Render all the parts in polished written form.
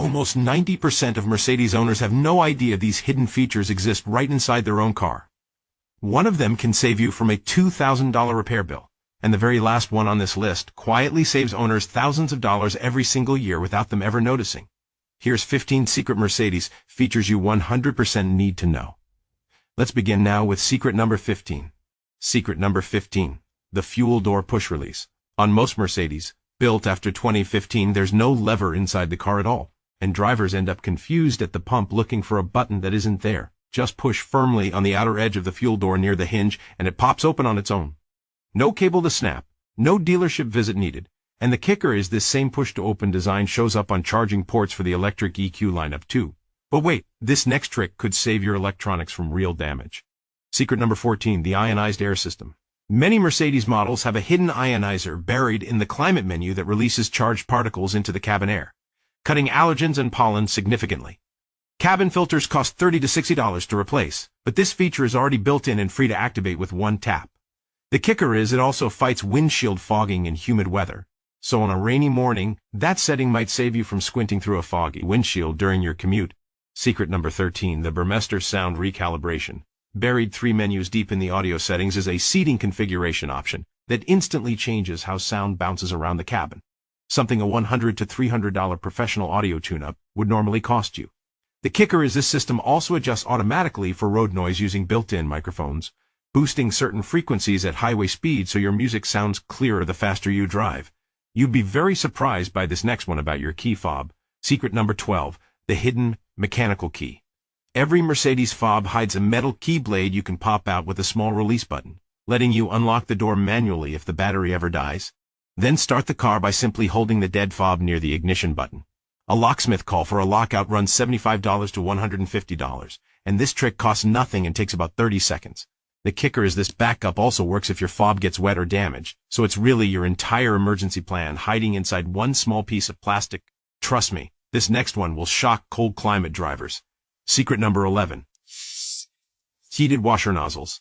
Almost 90% of Mercedes owners have no idea these hidden features exist right inside their own car. One of them can save you from a $2,000 repair bill, and the very last one on this list quietly saves owners thousands of dollars every single year without them ever noticing. Here's 15 secret Mercedes features you 100% need to know. Let's begin now with secret number 15. Secret number 15. The fuel door push release. On most Mercedes, built after 2015, there's no lever inside the car at all, and drivers end up confused at the pump looking for a button that isn't there. Just push firmly on the outer edge of the fuel door near the hinge, and it pops open on its own. No cable to snap, no dealership visit needed, and the kicker is this same push-to-open design shows up on charging ports for the electric EQ lineup too. But wait, this next trick could save your electronics from real damage. Secret number 14, the ionized air system. Many Mercedes models have a hidden ionizer buried in the climate menu that releases charged particles into the cabin air, cutting allergens and pollen significantly. Cabin filters cost $30 to $60 to replace, but this feature is already built in and free to activate with one tap. The kicker is it also fights windshield fogging in humid weather. So on a rainy morning, that setting might save you from squinting through a foggy windshield during your commute. Secret number 13, the Burmester sound recalibration. Buried 3 menus deep in the audio settings is a seating configuration option that instantly changes how sound bounces around the cabin. Something a $100 to $300 professional audio tune-up would normally cost you. The kicker is this system also adjusts automatically for road noise using built-in microphones, boosting certain frequencies at highway speed so your music sounds clearer the faster you drive. You'd be very surprised by this next one about your key fob. Secret number 12, the hidden mechanical key. Every Mercedes fob hides a metal key blade you can pop out with a small release button, letting you unlock the door manually if the battery ever dies. Then start the car by simply holding the dead fob near the ignition button. A locksmith call for a lockout runs $75 to $150, and this trick costs nothing and takes about 30 seconds. The kicker is this backup also works if your fob gets wet or damaged, so it's really your entire emergency plan hiding inside one small piece of plastic. Trust me, this next one will shock cold climate drivers. Secret number 11. Heated washer nozzles.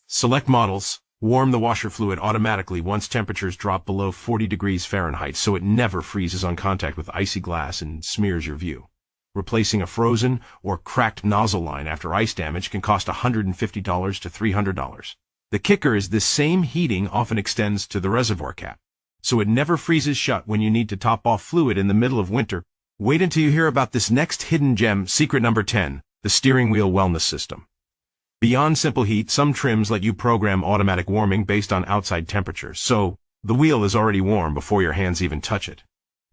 Select models warm the washer fluid automatically once temperatures drop below 40 degrees Fahrenheit so it never freezes on contact with icy glass and smears your view. Replacing a frozen or cracked nozzle line after ice damage can cost $150 to $300. The kicker is this same heating often extends to the reservoir cap, so it never freezes shut when you need to top off fluid in the middle of winter. Wait until you hear about this next hidden gem. Secret number 10, the steering wheel wellness system. Beyond simple heat, some trims let you program automatic warming based on outside temperatures, so the wheel is already warm before your hands even touch it.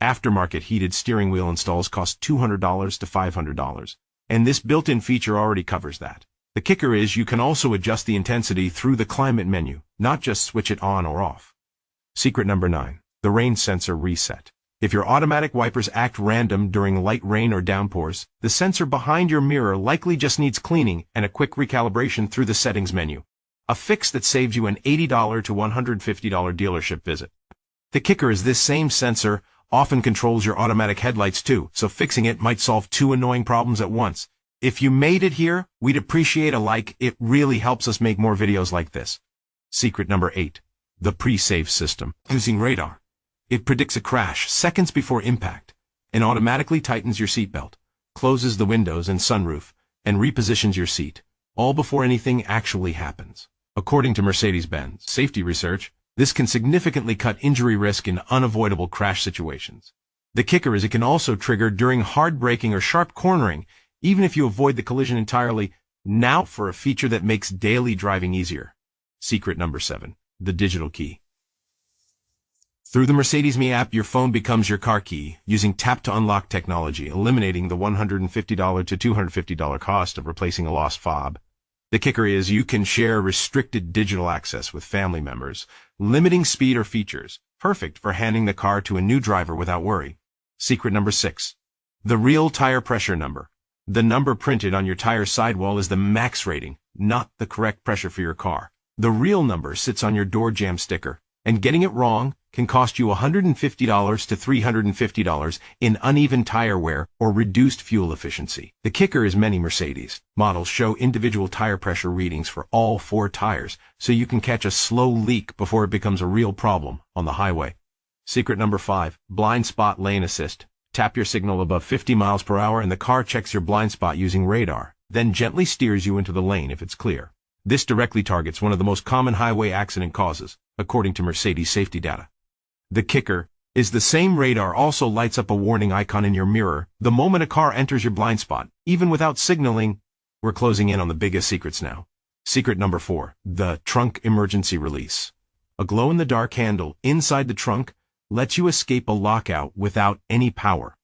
Aftermarket heated steering wheel installs cost $200 to $500, and this built-in feature already covers that. The kicker is you can also adjust the intensity through the climate menu, not just switch it on or off. Secret number 9, the rain sensor reset. If your automatic wipers act random during light rain or downpours, the sensor behind your mirror likely just needs cleaning and a quick recalibration through the settings menu. A fix that saves you an $80 to $150 dealership visit. The kicker is this same sensor often controls your automatic headlights too, so fixing it might solve 2 annoying problems at once. If you made it here, we'd appreciate a like. It really helps us make more videos like this. Secret number 8, the pre-save system. Using radar, it predicts a crash seconds before impact and automatically tightens your seatbelt, closes the windows and sunroof, and repositions your seat, all before anything actually happens. According to Mercedes-Benz safety research, this can significantly cut injury risk in unavoidable crash situations. The kicker is it can also trigger during hard braking or sharp cornering, even if you avoid the collision entirely. Now for a feature that makes daily driving easier. Secret number 7, the digital key. Through the Mercedes Me app, your phone becomes your car key, using tap-to-unlock technology, eliminating the $150 to $250 cost of replacing a lost fob. The kicker is you can share restricted digital access with family members, limiting speed or features, perfect for handing the car to a new driver without worry. Secret number 6, the real tire pressure number. The number printed on your tire sidewall is the max rating, not the correct pressure for your car. The real number sits on your door jamb sticker, and getting it wrong can cost you $150 to $350 in uneven tire wear or reduced fuel efficiency. The kicker is many Mercedes models show individual tire pressure readings for all 4 tires, so you can catch a slow leak before it becomes a real problem on the highway. Secret number 5, blind spot lane assist. Tap your signal above 50 miles per hour and the car checks your blind spot using radar, then gently steers you into the lane if it's clear. This directly targets one of the most common highway accident causes, according to Mercedes safety data. The kicker is the same radar also lights up a warning icon in your mirror the moment a car enters your blind spot, even without signaling. We're closing in on the biggest secrets now. Secret number 4, the trunk emergency release. A glow-in-the-dark handle inside the trunk lets you escape a lockout without any power.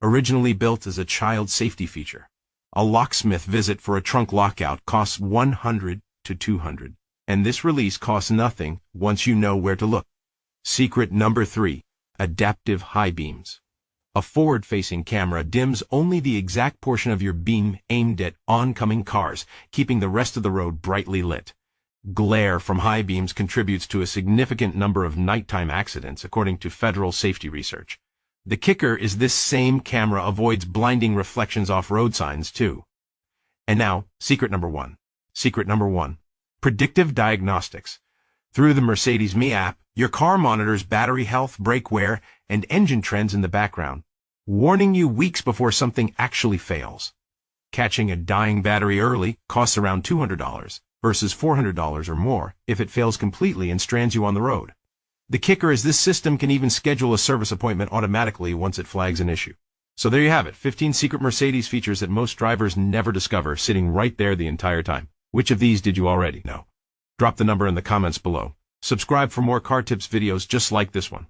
Originally built as a child safety feature, a locksmith visit for a trunk lockout costs $100 to $200, and this release costs nothing once you know where to look. Secret number 3, adaptive high beams. A forward-facing camera dims only the exact portion of your beam aimed at oncoming cars, keeping the rest of the road brightly lit. Glare from high beams contributes to a significant number of nighttime accidents, according to federal safety research. The kicker is this same camera avoids blinding reflections off road signs, too. And now, secret number 1. Secret number 1. Predictive diagnostics. Through the Mercedes Me app, your car monitors battery health, brake wear, and engine trends in the background, warning you weeks before something actually fails. Catching a dying battery early costs around $200 versus $400 or more if it fails completely and strands you on the road. The kicker is this system can even schedule a service appointment automatically once it flags an issue. So there you have it, 15 secret Mercedes features that most drivers never discover, sitting right there the entire time. Which of these did you already know? Drop the number in the comments below. Subscribe for more car tips videos just like this one.